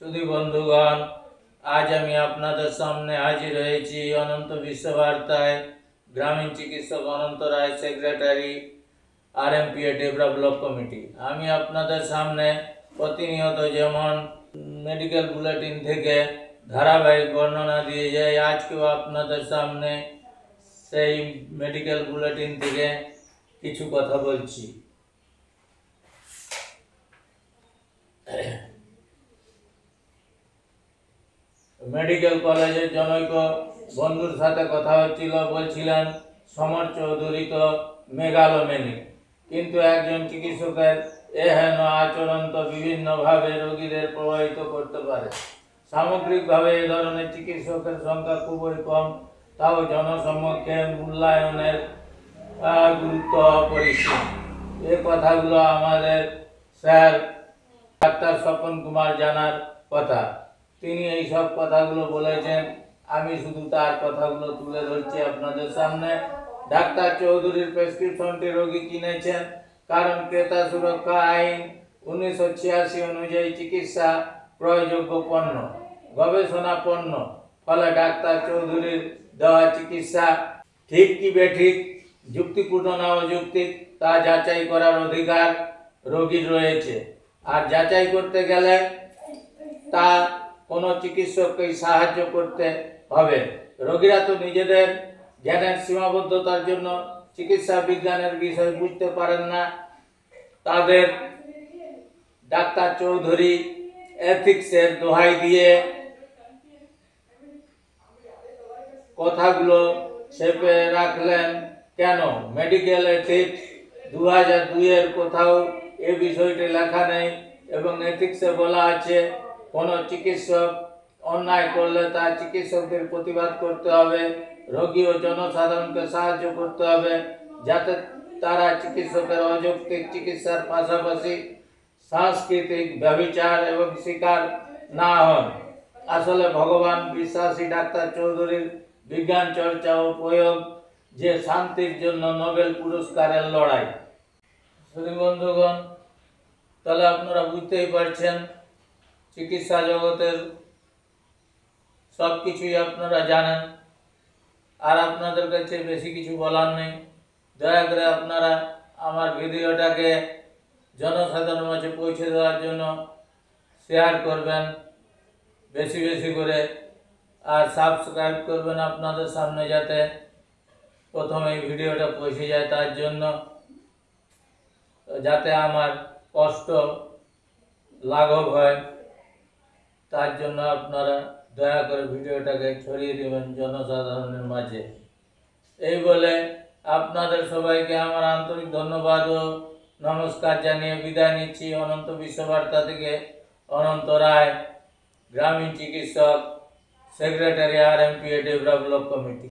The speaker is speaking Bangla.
सुधी बंधुगण आज আমি আপনাদের সামনে হাজির হয়েছি অনন্ত বিশ্ববার্তায় গ্রামীণ চিকিৎসক অনন্ত রায় সেক্রেটারি আরএমপিএ ডেভেলপ কমিটি। আমি আপনাদের সামনে প্রতিনিয়ত যেমন মেডিকেল বুলেটিন থেকে ধারাবাহিক বর্ণনা দিয়ে যাই, আজকেও আপনাদের সামনে সেই মেডিকেল বুলেটিন থেকে কিছু কথা বলছি। মেডিকেল কলেজের জনৈক বন্ধুর সাথে কথা হচ্ছিল, বলছিলেন সমর চৌধুরী তো মেগালোম্যানিক, কিন্তু একজন চিকিৎসকের এহেন আচরণ তো বিভিন্নভাবে রোগীদের প্রভাবিত করতে পারে। সামগ্রিকভাবে এ ধরনের চিকিৎসকের সংখ্যা খুবই কম, তাও জনসমক্ষে মূল্যায়নের গুরুত্ব অপরিসীম। এ কথাগুলো আমাদের স্যার ডাক্তার স্বপন কুমার জানার কথা। তিনি এই সব কথাগুলো বলেছেন, আমি শুধু তার কথাগুলো তুলে ধরছি আপনাদের সামনে। ডাক্তার চৌধুরীর প্রেসক্রিপশনটি রোগী কিনেছেন কারণ ক্রেতা সুরক্ষা আইন 1986 অনুযায়ী চিকিৎসা ক্রয়যোগ্য পণ্য, গবেষণা পণ্য। ফলে ডাক্তার চৌধুরীর দেওয়া চিকিৎসা ঠিক কি বেঠিক, যুক্তিপূর্ণ না অযৌক্তিক তা যাচাই করার অধিকার রোগীর রয়েছে। আর যাচাই করতে গেলে তা কোনো চিকিৎসককেই সাহায্য করতে হবে। রোগীরা তো নিজেদের জ্ঞানের সীমাবদ্ধতার জন্য চিকিৎসা বিজ্ঞানের বিষয় বুঝতে পারেন না। তাদের ডাক্তার চৌধুরী এথিক্সের দোহাই দিয়ে কথাগুলো চেপে রাখলেন কেন? মেডিকেল এথিক্স 2002-এর কোথাও এ বিষয়টি লেখা নেই, এবং এথিক্সে বলা আছে কোনো চিকিৎসক অন্যায় করলে তা চিকিৎসকদের প্রতিবাদ করতে হবে, রোগী ও জনসাধারণকে সাহায্য করতে হবে যাতে তারা চিকিৎসকের অযৌক্তিক চিকিৎসার পাশাপাশি সাংস্কৃতিক ব্যভিচার এবং শিকার না হন। আসলে ভগবান বিশ্বাসী ডাক্তার চৌধুরীর বিজ্ঞান চর্চা ও প্রয়োগ যে শান্তির জন্য নোবেল পুরস্কারের লড়াই। শুধু বন্ধুগণ, তাহলে আপনারা বুঝতেই পারছেন চিকিৎসা জগতের সব কিছুই আপনারা জানেন, আর আপনাদের কাছে বেশি কিছু বলার নেই। দয়া করে আপনারা আমার ভিডিওটাকে জনসাধারণের মাঝে পৌঁছে দেওয়ার জন্য শেয়ার করবেন বেশি বেশি করে, আর সাবস্ক্রাইব করবেন আপনাদের সামনে যাতে প্রথমে এই ভিডিওটা পৌঁছে যায়, তার জন্য যাতে আমার কষ্ট লাঘব হয়, তার জন্য আপনারা দয়া করে ভিডিওটাকে ছড়িয়ে দেবেন জনসাধারণের মাঝে। এই বলে আপনাদের সবাইকে আমার আন্তরিক ধন্যবাদ ও নমস্কার জানিয়ে বিদায় নিচ্ছি। অনন্ত বিশ্ববার্তা থেকে অনন্ত রায়, গ্রামীণ চিকিৎসক সেক্রেটারি আরএমপিএ ডেভেলপ কমিটি।